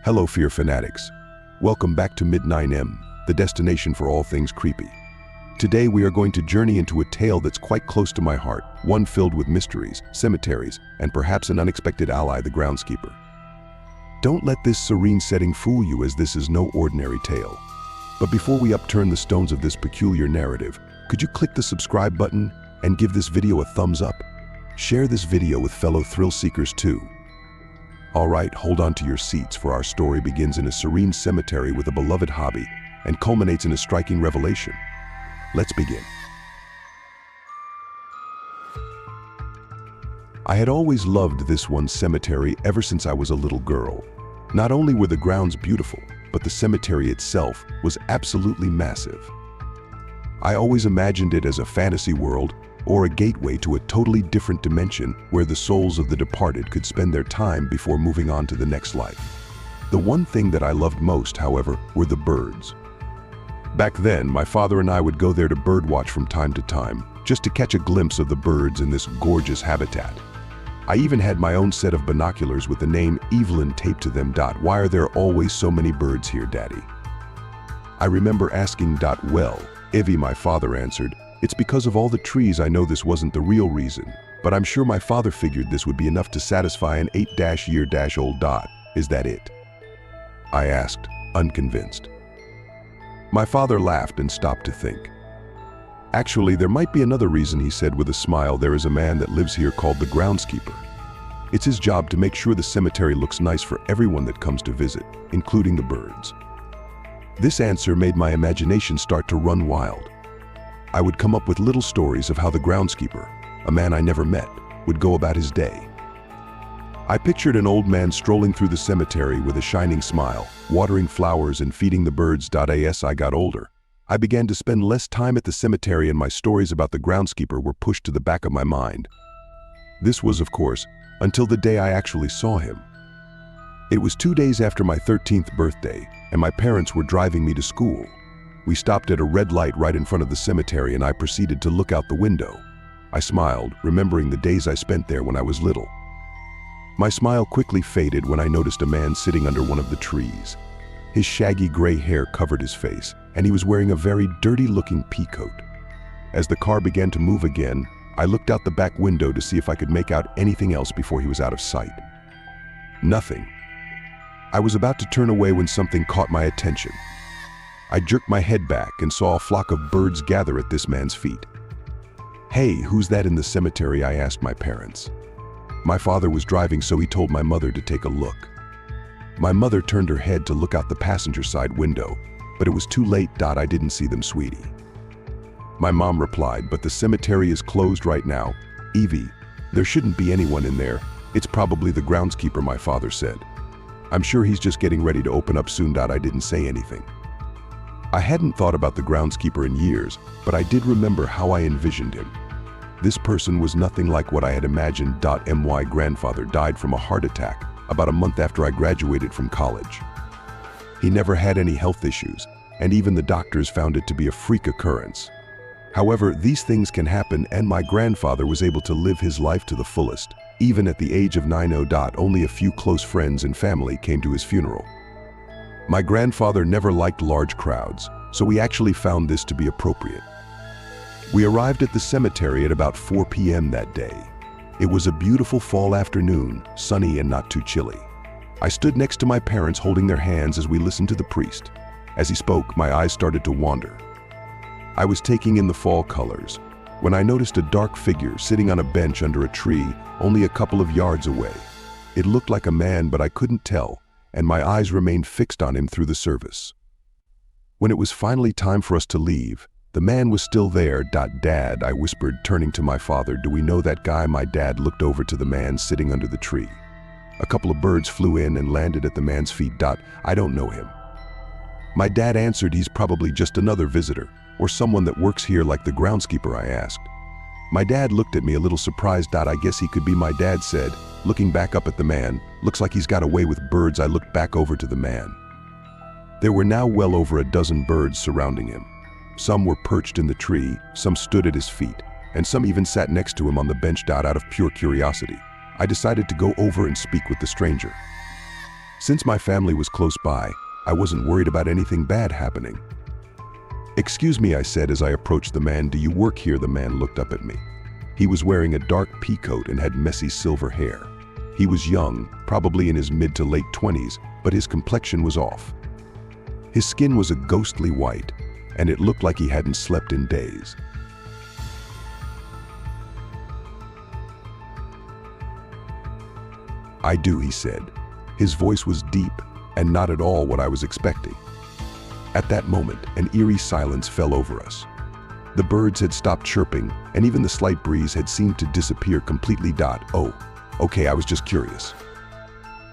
Hello, fear fanatics. Welcome back to Mid-9M, the destination for all things creepy. Today we are going to journey into a tale that's quite close to my heart, one filled with mysteries, cemeteries, and perhaps an unexpected ally, the groundskeeper. Don't let this serene setting fool you, as this is no ordinary tale. But before we upturn the stones of this peculiar narrative, could you click the subscribe button and give this video a thumbs up? Share this video with fellow thrill seekers too. All right, hold on to your seats, for our story begins in a serene cemetery with a beloved hobby and culminates in a striking revelation. Let's begin. I had always loved this one cemetery ever since I was a little girl. Not only were the grounds beautiful, but the cemetery itself was absolutely massive. I always imagined it as a fantasy world or a gateway to a totally different dimension where the souls of the departed could spend their time before moving on to the next life. The one thing that I loved most, however, were the birds. Back then, my father and I would go there to birdwatch from time to time, just to catch a glimpse of the birds in this gorgeous habitat. I even had my own set of binoculars with the name Evelyn taped to them. Why are there always so many birds here, Daddy? I remember asking, well, Evie, my father answered, it's because of all the trees. I know this wasn't the real reason, but I'm sure my father figured this would be enough to satisfy an 8-year-old. Is that it? I asked, unconvinced. My father laughed and stopped to think. Actually, there might be another reason, he said with a smile. There is a man that lives here called the groundskeeper. It's his job to make sure the cemetery looks nice for everyone that comes to visit, including the birds. This answer made my imagination start to run wild. I would come up with little stories of how the groundskeeper, a man I never met, would go about his day. I pictured an old man strolling through the cemetery with a shining smile, watering flowers and feeding the birds. As I got older, I began to spend less time at the cemetery, and my stories about the groundskeeper were pushed to the back of my mind. This was, of course, until the day I actually saw him. It was 2 days after my 13th birthday, and my parents were driving me to school. We stopped at a red light right in front of the cemetery, and I proceeded to look out the window. I smiled, remembering the days I spent there when I was little. My smile quickly faded when I noticed a man sitting under one of the trees. His shaggy gray hair covered his face, and he was wearing a very dirty-looking peacoat. As the car began to move again, I looked out the back window to see if I could make out anything else before he was out of sight. Nothing. I was about to turn away when something caught my attention. I jerked my head back and saw a flock of birds gather at this man's feet. Hey, who's that in the cemetery? I asked my parents. My father was driving, so he told my mother to take a look. My mother turned her head to look out the passenger side window, but it was too late. I didn't see them, sweetie. My mom replied, but the cemetery is closed right now. Evie, there shouldn't be anyone in there. It's probably the groundskeeper, my father said. I'm sure he's just getting ready to open up soon. I didn't say anything. I hadn't thought about the groundskeeper in years, but I did remember how I envisioned him. This person was nothing like what I had imagined. My grandfather died from a heart attack about a month after I graduated from college. He never had any health issues, and even the doctors found it to be a freak occurrence. However, these things can happen, and my grandfather was able to live his life to the fullest. Even at the age of 90, only a few close friends and family came to his funeral. My grandfather never liked large crowds, so we actually found this to be appropriate. We arrived at the cemetery at about 4 p.m. that day. It was a beautiful fall afternoon, sunny and not too chilly. I stood next to my parents, holding their hands as we listened to the priest. As he spoke, my eyes started to wander. I was taking in the fall colors when I noticed a dark figure sitting on a bench under a tree only a couple of yards away. It looked like a man, but I couldn't tell, and my eyes remained fixed on him through the service. When it was finally time for us to leave, the man was still there. Dad, I whispered, turning to my father, do we know that guy? My dad looked over to the man sitting under the tree. A couple of birds flew in and landed at the man's feet. I don't know him. My dad answered, he's probably just another visitor, or someone that works here like the groundskeeper. I asked. My dad looked at me a little surprised. I guess he could be. My dad said, looking back up at the man. Looks like he's got away with birds. I looked back over to the man. There were now well over a dozen birds surrounding him. Some were perched in the tree, some stood at his feet, and some even sat next to him on the bench. Out of pure curiosity, I decided to go over and speak with the stranger. Since my family was close by, I wasn't worried about anything bad happening. "Excuse me," I said as I approached the man. "Do you work here?" The man looked up at me. He was wearing a dark pea coat and had messy silver hair. He was young, probably in his mid to late 20s, but his complexion was off. His skin was a ghostly white, and it looked like he hadn't slept in days. "I do," he said. His voice was deep and not at all what I was expecting. At that moment, an eerie silence fell over us. The birds had stopped chirping, and even the slight breeze had seemed to disappear completely. "Oh, okay, I was just curious,"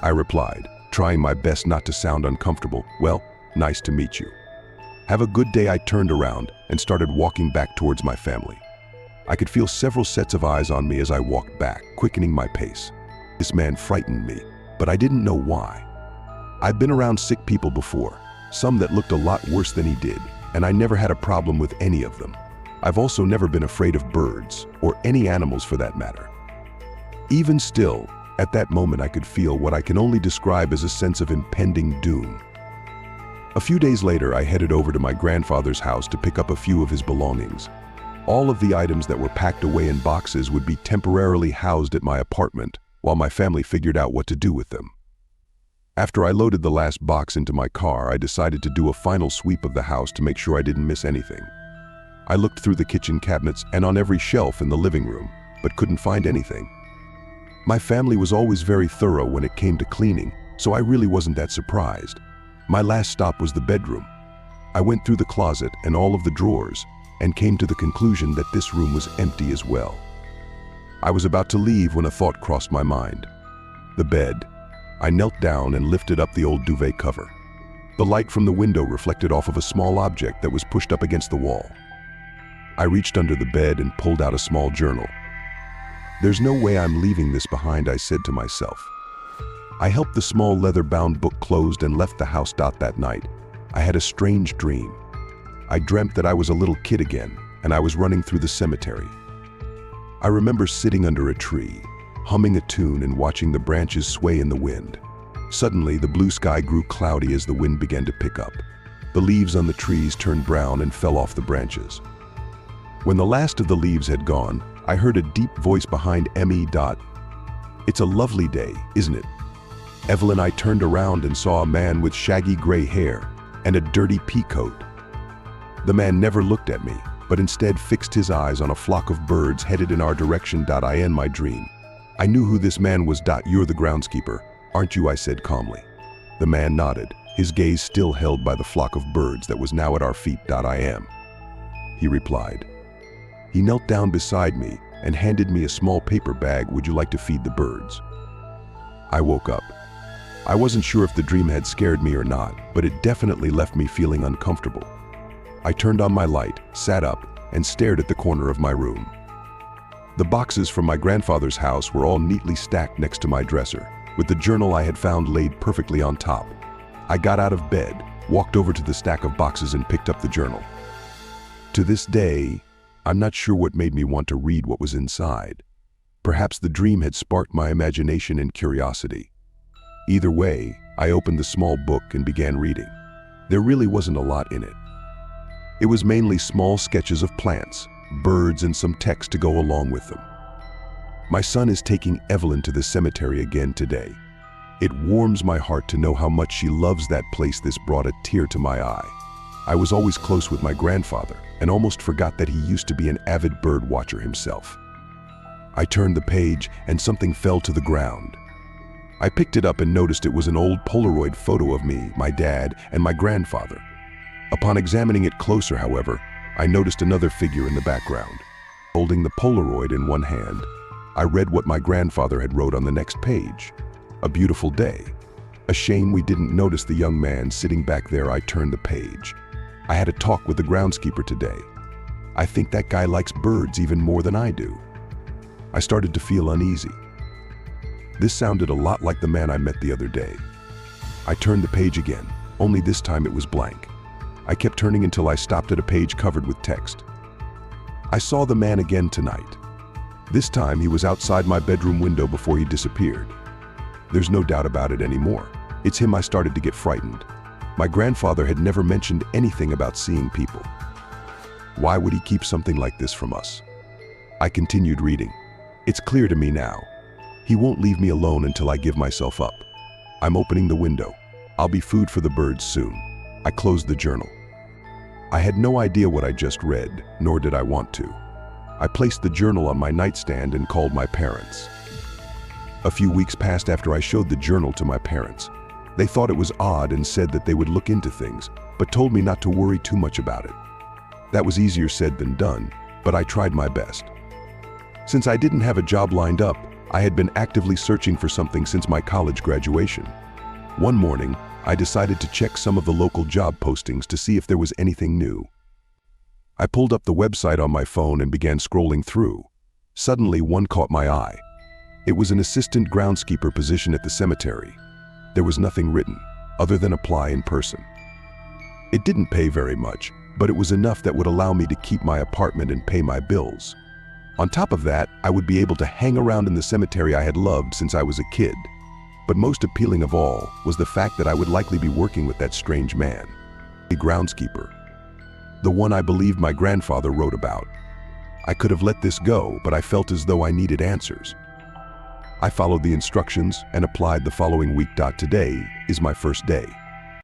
I replied, trying my best not to sound uncomfortable. "Well, nice to meet you. Have a good day." I turned around and started walking back towards my family. I could feel several sets of eyes on me as I walked back, quickening my pace. This man frightened me, but I didn't know why. I've been around sick people before, some that looked a lot worse than he did, and I never had a problem with any of them. I've also never been afraid of birds, or any animals for that matter. Even still, at that moment I could feel what I can only describe as a sense of impending doom. A few days later, I headed over to my grandfather's house to pick up a few of his belongings. All of the items that were packed away in boxes would be temporarily housed at my apartment, while my family figured out what to do with them. After I loaded the last box into my car, I decided to do a final sweep of the house to make sure I didn't miss anything. I looked through the kitchen cabinets and on every shelf in the living room, but couldn't find anything. My family was always very thorough when it came to cleaning, so I really wasn't that surprised. My last stop was the bedroom. I went through the closet and all of the drawers and came to the conclusion that this room was empty as well. I was about to leave when a thought crossed my mind. The bed. I knelt down and lifted up the old duvet cover. The light from the window reflected off of a small object that was pushed up against the wall. I reached under the bed and pulled out a small journal. "There's no way I'm leaving this behind," I said to myself. I helped the small leather-bound book closed and left the house. That night, I had a strange dream. I dreamt that I was a little kid again, and I was running through the cemetery. I remember sitting under a tree, humming a tune and watching the branches sway in the wind. Suddenly, the blue sky grew cloudy as the wind began to pick up. The leaves on the trees turned brown and fell off the branches. When the last of the leaves had gone, I heard a deep voice behind me. "It's a lovely day, isn't it?" Evelyn. I turned around and saw a man with shaggy gray hair and a dirty pea coat. The man never looked at me, but instead fixed his eyes on a flock of birds headed in our direction. In my dream, I knew who this man was. "You're the groundskeeper, aren't you?" I said calmly. The man nodded, his gaze still held by the flock of birds that was now at our feet. "I am," he replied. He knelt down beside me and handed me a small paper bag. "Would you like to feed the birds?" I woke up. I wasn't sure if the dream had scared me or not, but it definitely left me feeling uncomfortable. I turned on my light, sat up, and stared at the corner of my room. The boxes from my grandfather's house were all neatly stacked next to my dresser, with the journal I had found laid perfectly on top. I got out of bed, walked over to the stack of boxes and picked up the journal. To this day, I'm not sure what made me want to read what was inside. Perhaps the dream had sparked my imagination and curiosity. Either way, I opened the small book and began reading. There really wasn't a lot in it. It was mainly small sketches of plants, birds, and some text to go along with them. My son is taking Evelyn to the cemetery again today. It warms my heart to know how much she loves that place. This brought a tear to my eye. I was always close with my grandfather and almost forgot that he used to be an avid bird watcher himself. I turned the page and something fell to the ground. I picked it up and noticed it was an old Polaroid photo of me, my dad, and my grandfather. Upon examining it closer, however, I noticed another figure in the background. Holding the Polaroid in one hand, I read what my grandfather had wrote on the next page. "A beautiful day. A shame we didn't notice the young man sitting back there." I turned the page. "I had a talk with the groundskeeper today. I think that guy likes birds even more than I do." I started to feel uneasy. This sounded a lot like the man I met the other day. I turned the page again, only this time it was blank. I kept turning until I stopped at a page covered with text. I saw the man again tonight. This time he was outside my bedroom window before he disappeared. There's no doubt about it anymore. It's him. I started to get frightened. My grandfather had never mentioned anything about seeing people. Why would he keep something like this from us? I continued reading. It's clear to me now. He won't leave me alone until I give myself up. I'm opening the window. I'll be food for the birds soon. I closed the journal. I had no idea what I just read, nor did I want to. I placed the journal on my nightstand and called my parents. A few weeks passed after I showed the journal to my parents. They thought it was odd and said that they would look into things, but told me not to worry too much about it. That was easier said than done, but I tried my best. Since I didn't have a job lined up, I had been actively searching for something since my college graduation. One morning, I decided to check some of the local job postings to see if there was anything new. I pulled up the website on my phone and began scrolling through. Suddenly, one caught my eye. It was an assistant groundskeeper position at the cemetery. There was nothing written, other than apply in person. It didn't pay very much, but it was enough that would allow me to keep my apartment and pay my bills. On top of that, I would be able to hang around in the cemetery I had loved since I was a kid. But most appealing of all was the fact that I would likely be working with that strange man, the groundskeeper, the one I believed my grandfather wrote about. I could have let this go, but I felt as though I needed answers. I followed the instructions and applied the following week. Today is my first day.